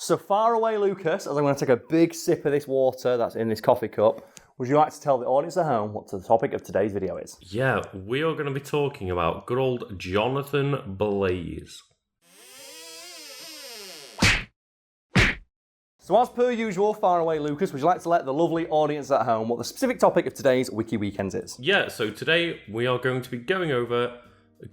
So far away, Lucas, as I'm going to take a big sip of this water that's in this coffee cup, would you like to tell the audience at home what the topic of today's video is? Yeah, we are going to be talking about good old Jonathan Blaze. So as per usual, far away, Lucas, would you like to let the lovely audience at home what the specific topic of today's Wiki Weekends is? Yeah, so today we are going to be going over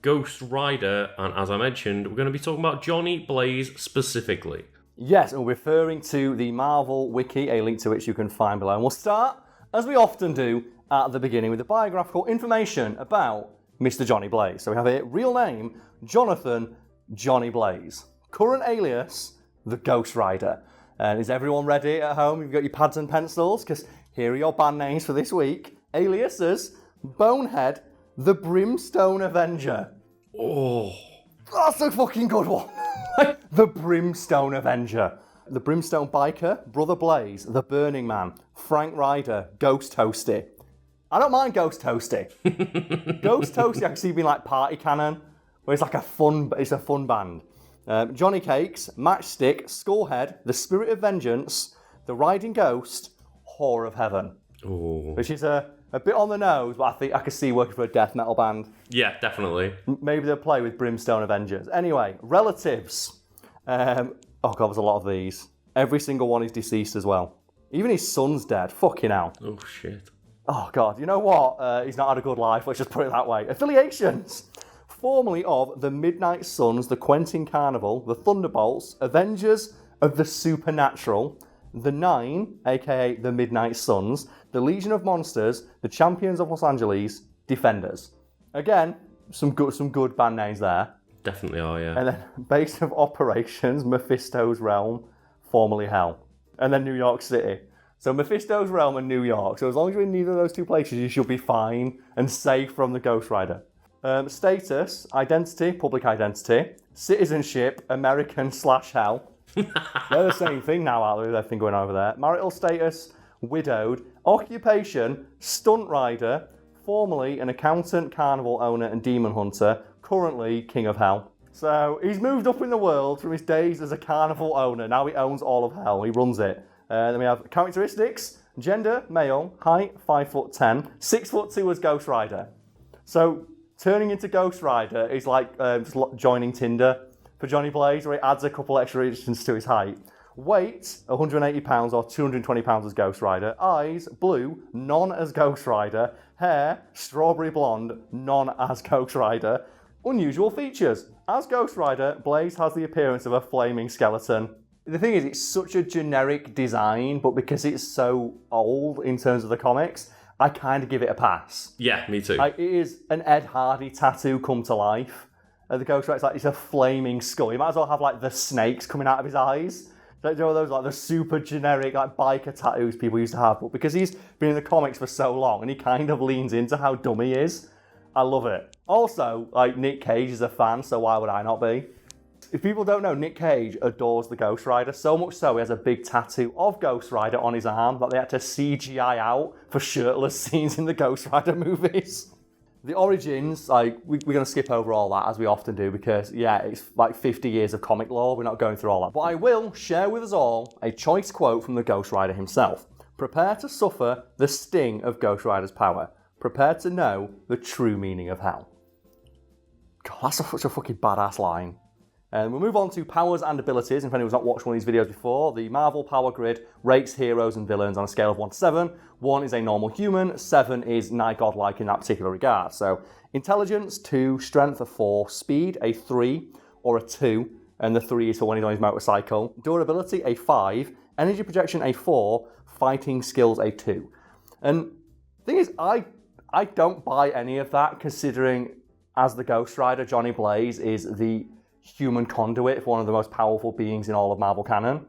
Ghost Rider, and as I mentioned, we're going to be talking about Johnny Blaze specifically. Yes, and we're referring to the Marvel Wiki, a link to which you can find below. And we'll start, as we often do, at the beginning with the biographical information about Mr. Johnny Blaze. So we have a real name, Jonathan Johnny Blaze. Current alias, the Ghost Rider. And is everyone ready at home? You've got your pads and pencils? Because here are your band names for this week. Aliases, Bonehead, the Brimstone Avenger. Oh, That's a fucking good one. The Brimstone Avenger. The Brimstone Biker, Brother Blaze, The Burning Man, Frank Ryder, Ghost Toasty. I don't mind Ghost Toasty. Ghost Toasty I can see being like Party Cannon, where it's like a fun band. Johnny Cakes, Matchstick, Skullhead, The Spirit of Vengeance, The Riding Ghost, Whore of Heaven. oh. Which is a bit on the nose, but I think I could see working for a death metal band. Yeah, definitely. Maybe they'll play with Brimstone Avengers. Anyway, relatives. Oh God, there's a lot of these. Every single one is deceased as well. Even his son's dead. Fucking hell. Oh, shit. Oh God, you know what? He's not had a good life, let's just put it that way. Affiliations. Formerly of the Midnight Suns, the Quentin Carnival, the Thunderbolts, Avengers of the Supernatural, the Nine, aka the Midnight Suns, the Legion of Monsters, the Champions of Los Angeles, Defenders. Again, some good band names there. Definitely are, yeah. And then base of operations, Mephisto's Realm, formerly Hell. And then New York City. So Mephisto's Realm and New York. So as long as you're in neither of those two places, you should be fine and safe from the Ghost Rider. Status, identity, public identity. Citizenship, American/Hell. They're the same thing now, aren't they, with everything going over there. Marital status, widowed. Occupation, stunt rider. Formerly an accountant, carnival owner and demon hunter. Currently King of Hell. So he's moved up in the world from his days as a carnival owner. Now he owns all of Hell. He runs it. Then we have characteristics. Gender, male. Height, 5'10". 6'2" as Ghost Rider. So turning into Ghost Rider is like just joining Tinder for Johnny Blaze, where he adds a couple extra inches to his height. Weight, 180 pounds or 220 pounds as Ghost Rider. Eyes, blue, none as Ghost Rider. Hair, strawberry blonde, none as Ghost Rider. Unusual features. As Ghost Rider, Blaze has the appearance of a flaming skeleton. The thing is, it's such a generic design, but because it's so old in terms of the comics, I kind of give it a pass. Yeah, me too. It is an Ed Hardy tattoo come to life. The Ghost Rider, it's a flaming skull. You might as well have like the snakes coming out of his eyes. You know those like the super generic like biker tattoos people used to have, but because he's been in the comics for so long and he kind of leans into how dumb he is, I love it. Also, like Nick Cage is a fan, so why would I not be? If people don't know, Nick Cage adores the Ghost Rider, so much so he has a big tattoo of Ghost Rider on his arm that they had to CGI out for shirtless scenes in the Ghost Rider movies. The origins, like, we're going to skip over all that, as we often do, because, yeah, it's like 50 years of comic lore. We're not going through all that. But I will share with us all a choice quote from the Ghost Rider himself. Prepare to suffer the sting of Ghost Rider's power. Prepare to know the true meaning of hell. God, that's such a fucking badass line. And we'll move on to powers and abilities. If anyone's not watched one of these videos before, the Marvel Power Grid rates heroes and villains on a scale of 1 to 7. 1 is a normal human, 7 is nigh godlike in that particular regard. So intelligence, 2, strength, a 4, speed, a 3 or a 2, and the 3 is for when he's on his motorcycle. Durability, a 5, energy projection, a 4, fighting skills, a 2. And the thing is, I don't buy any of that, considering as the Ghost Rider, Johnny Blaze is the human conduit for one of the most powerful beings in all of Marvel canon,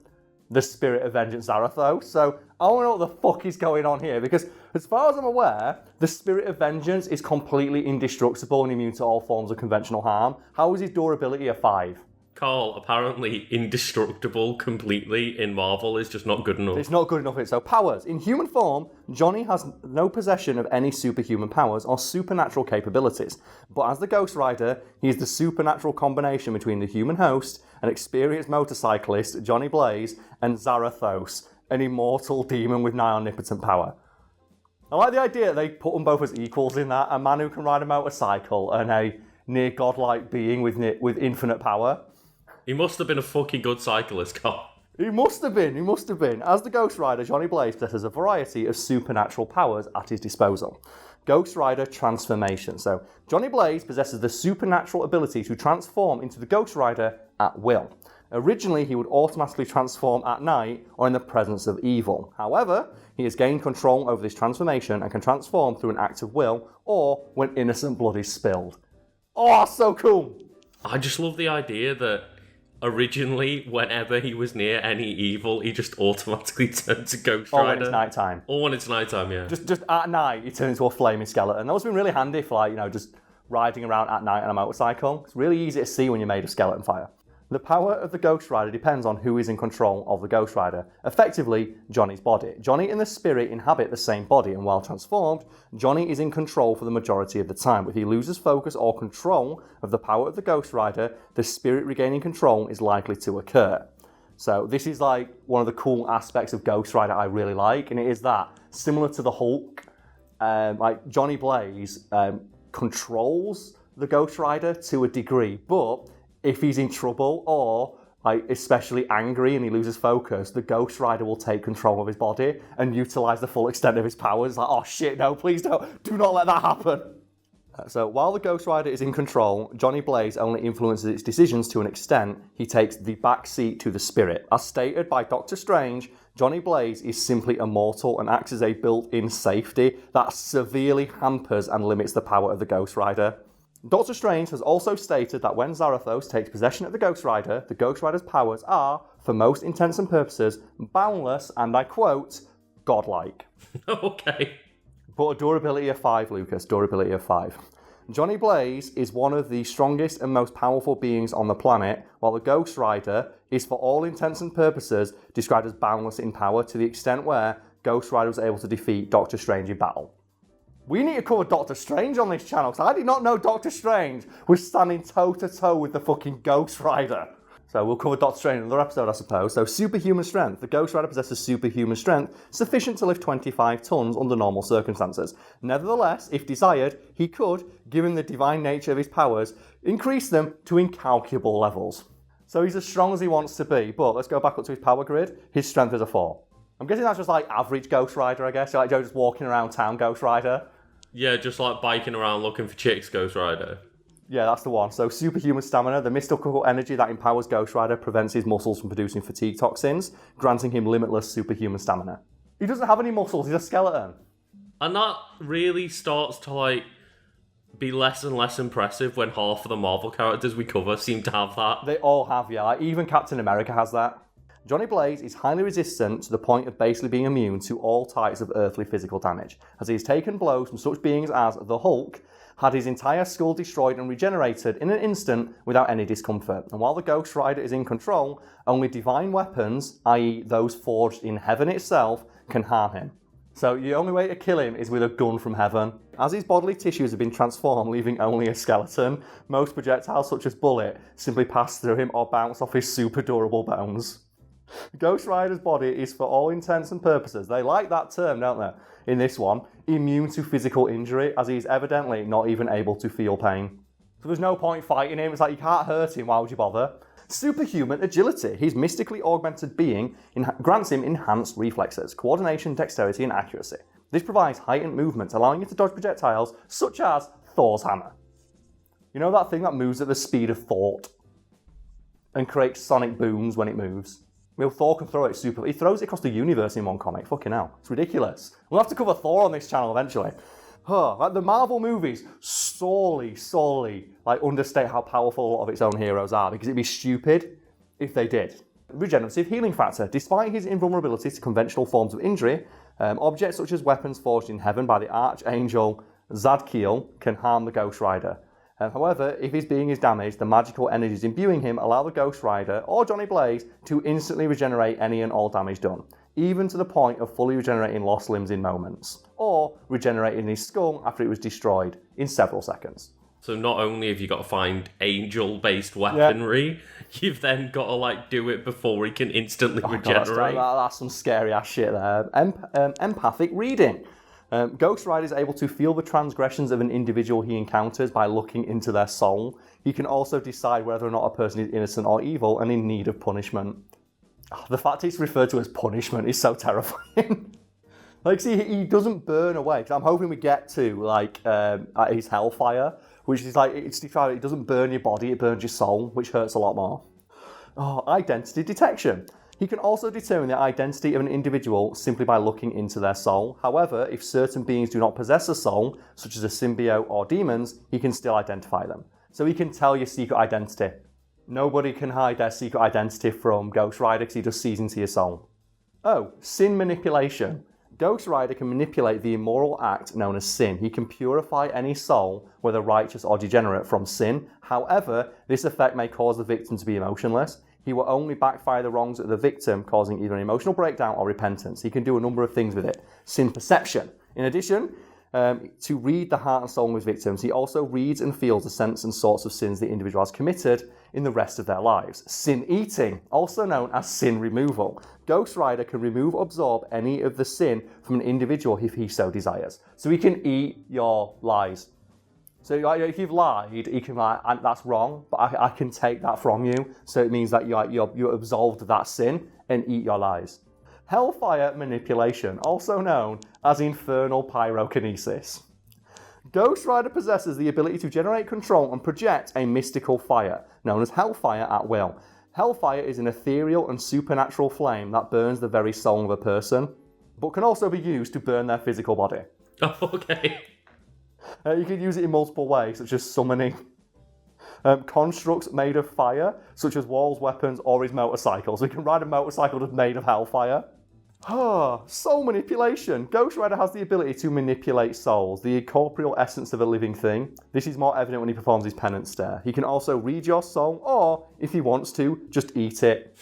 the Spirit of Vengeance Zarathos. So I want to know what the fuck is going on here, because as far as I'm aware, the Spirit of Vengeance is completely indestructible and immune to all forms of conventional harm. How is his durability a 5? Karl, apparently indestructible completely in Marvel is just not good enough. It's not good enough. So powers. In human form, Johnny has no possession of any superhuman powers or supernatural capabilities. But as the Ghost Rider, he is the supernatural combination between the human host, an experienced motorcyclist, Johnny Blaze, and Zarathos, an immortal demon with nigh omnipotent power. I like the idea that they put them both as equals in that. A man who can ride a motorcycle and a near godlike being with infinite power. He must have been a fucking good cyclist, Karl. He must have been. As the Ghost Rider, Johnny Blaze possesses a variety of supernatural powers at his disposal. Ghost Rider transformation. So, Johnny Blaze possesses the supernatural ability to transform into the Ghost Rider at will. Originally, he would automatically transform at night or in the presence of evil. However, he has gained control over this transformation and can transform through an act of will or when innocent blood is spilled. Oh, so cool! I just love the idea that originally, whenever he was near any evil, he just automatically turned to Ghost Rider. Or when it's nighttime. Or when it's nighttime, yeah. Just at night, he turns into a flaming skeleton. That was been really handy for, just riding around at night on a motorcycle. It's really easy to see when you're made of skeleton fire. The power of the Ghost Rider depends on who is in control of the Ghost Rider, effectively Johnny's body. Johnny and the spirit inhabit the same body, and while transformed, Johnny is in control for the majority of the time. If he loses focus or control of the power of the Ghost Rider, the spirit regaining control is likely to occur. So this is like one of the cool aspects of Ghost Rider I really like, and it is that, similar to the Hulk, like Johnny Blaze controls the Ghost Rider to a degree, but if he's in trouble or especially angry and he loses focus, the Ghost Rider will take control of his body and utilise the full extent of his powers. Like, oh shit, no, please don't. Do not let that happen. So while the Ghost Rider is in control, Johnny Blaze only influences its decisions to an extent. He takes the back seat to the spirit. As stated by Doctor Strange, Johnny Blaze is simply immortal and acts as a built-in safety that severely hampers and limits the power of the Ghost Rider. Doctor Strange has also stated that when Zarathos takes possession of the Ghost Rider's powers are, for most intents and purposes, boundless and, I quote, godlike. Okay. But a durability of 5, Lucas, durability of 5. Johnny Blaze is one of the strongest and most powerful beings on the planet, while the Ghost Rider is, for all intents and purposes, described as boundless in power to the extent where Ghost Rider was able to defeat Doctor Strange in battle. We need to cover Doctor Strange on this channel, because I did not know Doctor Strange was standing toe-to-toe with the fucking Ghost Rider. So we'll cover Doctor Strange in another episode, I suppose. So superhuman strength. The Ghost Rider possesses superhuman strength sufficient to lift 25 tons under normal circumstances. Nevertheless, if desired, he could, given the divine nature of his powers, increase them to incalculable levels. So he's as strong as he wants to be, but let's go back up to his power grid. His strength is a 4. I'm guessing that's just like average Ghost Rider, I guess. Like Joe just walking around town Ghost Rider. Yeah, just like biking around looking for chicks, Ghost Rider. Yeah, that's the one. So superhuman stamina, the mystical energy that empowers Ghost Rider prevents his muscles from producing fatigue toxins, granting him limitless superhuman stamina. He doesn't have any muscles, he's a skeleton. And that really starts to be less and less impressive when half of the Marvel characters we cover seem to have that. They all have, yeah. Like, even Captain America has that. Johnny Blaze is highly resistant to the point of basically being immune to all types of earthly physical damage, as he has taken blows from such beings as the Hulk, had his entire skull destroyed and regenerated in an instant without any discomfort. And while the Ghost Rider is in control, only divine weapons, i.e. those forged in heaven itself, can harm him. So the only way to kill him is with a gun from heaven. As his bodily tissues have been transformed, leaving only a skeleton, most projectiles such as bullet simply pass through him or bounce off his super durable bones. Ghost Rider's body is, for all intents and purposes, they like that term, don't they, in this one, immune to physical injury, as he is evidently not even able to feel pain. So there's no point fighting him, it's like you can't hurt him, why would you bother? Superhuman agility. His mystically augmented being grants him enhanced reflexes, coordination, dexterity, and accuracy. This provides heightened movement, allowing you to dodge projectiles such as Thor's hammer. You know that thing that moves at the speed of thought and creates sonic booms when it moves? Well, Thor can throw it super. He throws it across the universe in one comic. Fucking hell. It's ridiculous. We'll have to cover Thor on this channel eventually. Like the Marvel movies sorely understate how powerful a lot of its own heroes are, because it'd be stupid if they did. Regenerative healing factor. Despite his invulnerability to conventional forms of injury, objects such as weapons forged in heaven by the Archangel Zadkiel can harm the Ghost Rider. However, if his being is damaged, the magical energies imbuing him allow the Ghost Rider or Johnny Blaze to instantly regenerate any and all damage done, even to the point of fully regenerating lost limbs in moments, or regenerating his skull after it was destroyed in several seconds. So not only have you got to find angel-based weaponry, you've then got to do it before he can instantly regenerate. God, that's some scary ass shit there. Empathic reading. Ghost Rider is able to feel the transgressions of an individual he encounters by looking into their soul. He can also decide whether or not a person is innocent or evil and in need of punishment. The fact it's referred to as punishment is so terrifying. He doesn't burn away. I'm hoping we get to his hellfire, which is it's described. It doesn't burn your body; it burns your soul, which hurts a lot more. Identity detection. He can also determine the identity of an individual simply by looking into their soul. However, if certain beings do not possess a soul, such as a symbiote or demons, he can still identify them. So he can tell your secret identity. Nobody can hide their secret identity from Ghost Rider because he just sees into your soul. Sin manipulation. Ghost Rider can manipulate the immoral act known as sin. He can purify any soul, whether righteous or degenerate, from sin. However, this effect may cause the victim to be emotionless. He will only backfire the wrongs of the victim, causing either an emotional breakdown or repentance. He can do a number of things with it. Sin perception. In addition, to read the heart and soul of his victims, he also reads and feels the sense and sorts of sins the individual has committed in the rest of their lives. Sin eating, also known as sin removal. Ghost Rider can remove or absorb any of the sin from an individual if he so desires. So he can eat your lies. So if you've lied, he can that's wrong, but I can take that from you. So it means that you're absolved of that sin and eat your lies. Hellfire manipulation, also known as infernal pyrokinesis. Ghost Rider possesses the ability to generate, control, and project a mystical fire, known as hellfire at will. Hellfire is an ethereal and supernatural flame that burns the very soul of a person, but can also be used to burn their physical body. Okay. You can use it in multiple ways, such as summoning constructs made of fire, such as walls, weapons, or his motorcycle. So you can ride a motorcycle that's made of hellfire. Soul manipulation. Ghost Rider has the ability to manipulate souls, the incorporeal essence of a living thing. This is more evident when he performs his penance stare. He can also read your soul, or, if he wants to, just eat it.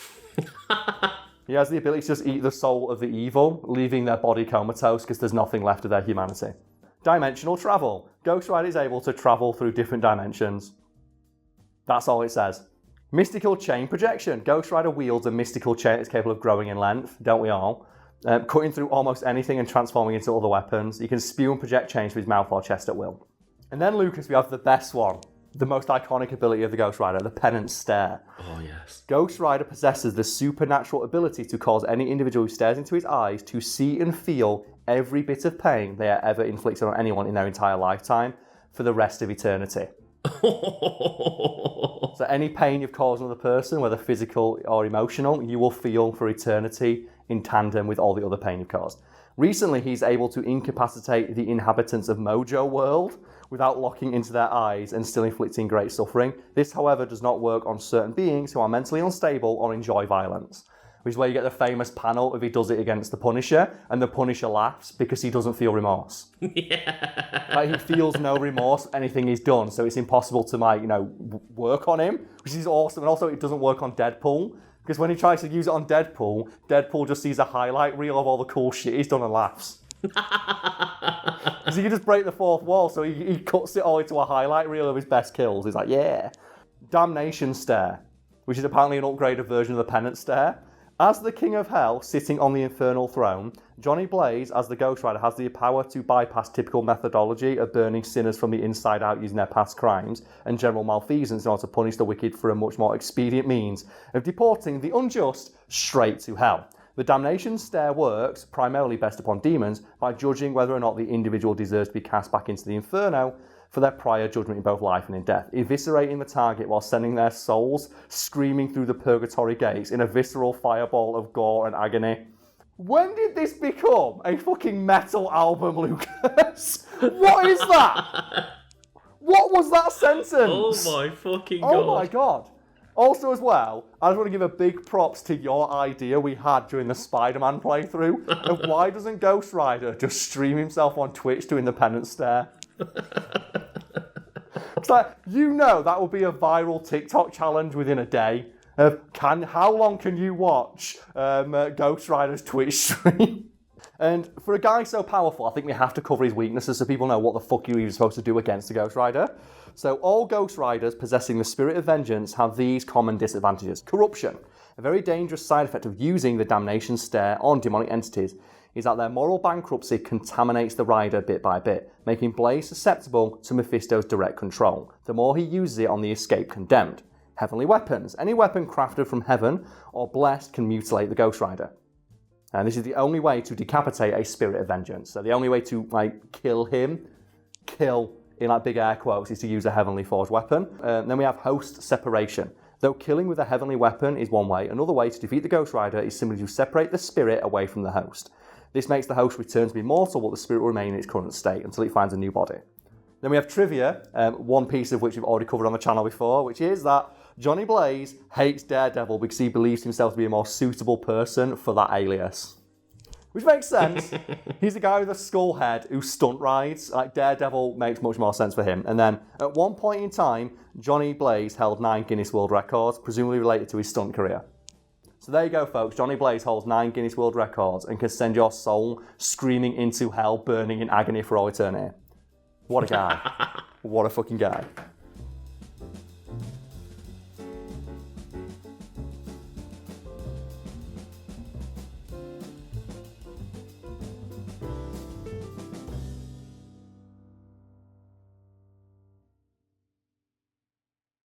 He has the ability to just eat the soul of the evil, leaving their body comatose because there's nothing left of their humanity. Dimensional travel. Ghost Rider is able to travel through different dimensions. That's all it says. Mystical chain projection. Ghost Rider wields a mystical chain that's capable of growing in length, don't we all? Cutting through almost anything and transforming into other weapons. He can spew and project chains from his mouth or chest at will. And then, Lucas, we have the best one. The most iconic ability of the Ghost Rider, the penance stare. Oh, yes. Ghost Rider possesses the supernatural ability to cause any individual who stares into his eyes to see and feel every bit of pain they are ever inflicted on anyone in their entire lifetime for the rest of eternity. So any pain you've caused another person, whether physical or emotional, you will feel for eternity in tandem with all the other pain you've caused. Recently, he's able to incapacitate the inhabitants of Mojo World without locking into their eyes and still inflicting great suffering. This, however, does not work on certain beings who are mentally unstable or enjoy violence, which is where you get the famous panel if he does it against the Punisher, and the Punisher laughs because he doesn't feel remorse. Yeah. He feels no remorse for anything he's done, so it's impossible to work on him, which is awesome. And also, it doesn't work on Deadpool, because when he tries to use it on Deadpool, Deadpool just sees a highlight reel of all the cool shit he's done and laughs. Because he can just break the fourth wall, so he cuts it all into a highlight reel of his best kills. He's like, yeah. Damnation stare, which is apparently an upgraded version of the penance stare. As the King of Hell, sitting on the infernal throne, Johnny Blaze, as the Ghost Rider, has the power to bypass typical methodology of burning sinners from the inside out using their past crimes and general malfeasance in order to punish the wicked for a much more expedient means of deporting the unjust straight to hell. The damnation stare works, primarily based upon demons, by judging whether or not the individual deserves to be cast back into the inferno for their prior judgment in both life and in death, eviscerating the target while sending their souls screaming through the purgatory gates in a visceral fireball of gore and agony. When did this become a fucking metal album, Lucas? What is that? What was that sentence? Oh my fucking god. Oh my god. Also as well, I just want to give a big props to your idea we had during the Spider-Man playthrough of why doesn't Ghost Rider just stream himself on Twitch doing the penance stare? It's like, that will be a viral TikTok challenge within a day. How long can you watch Ghost Rider's Twitch stream? And for a guy so powerful, I think we have to cover his weaknesses so people know what the fuck you're even supposed to do against a Ghost Rider. So all Ghost Riders possessing the spirit of vengeance have these common disadvantages. Corruption. A very dangerous side effect of using the damnation stare on demonic entities is that their moral bankruptcy contaminates the rider bit by bit, making Blaze susceptible to Mephisto's direct control. The more he uses it on the escaped condemned. Heavenly weapons. Any weapon crafted from heaven or blessed can mutilate the Ghost Rider. And this is the only way to decapitate a spirit of vengeance. So the only way to kill him, in big air quotes, is to use a heavenly forged weapon. Then we have host separation. Though killing with a heavenly weapon is one way, another way to defeat the Ghost Rider is simply to separate the spirit away from the host. This makes the host return to be mortal, but the spirit will remain in its current state until it finds a new body. Then we have trivia, one piece of which we've already covered on the channel before, which is that Johnny Blaze hates Daredevil because he believes himself to be a more suitable person for that alias. Which makes sense. He's a guy with a skull head who stunt rides. Daredevil makes much more sense for him. And then at one point in time, Johnny Blaze held 9 Guinness World Records, presumably related to his stunt career. So there you go, folks. Johnny Blaze holds 9 Guinness World Records and can send your soul screaming into hell, burning in agony for all eternity. What a guy. What a fucking guy.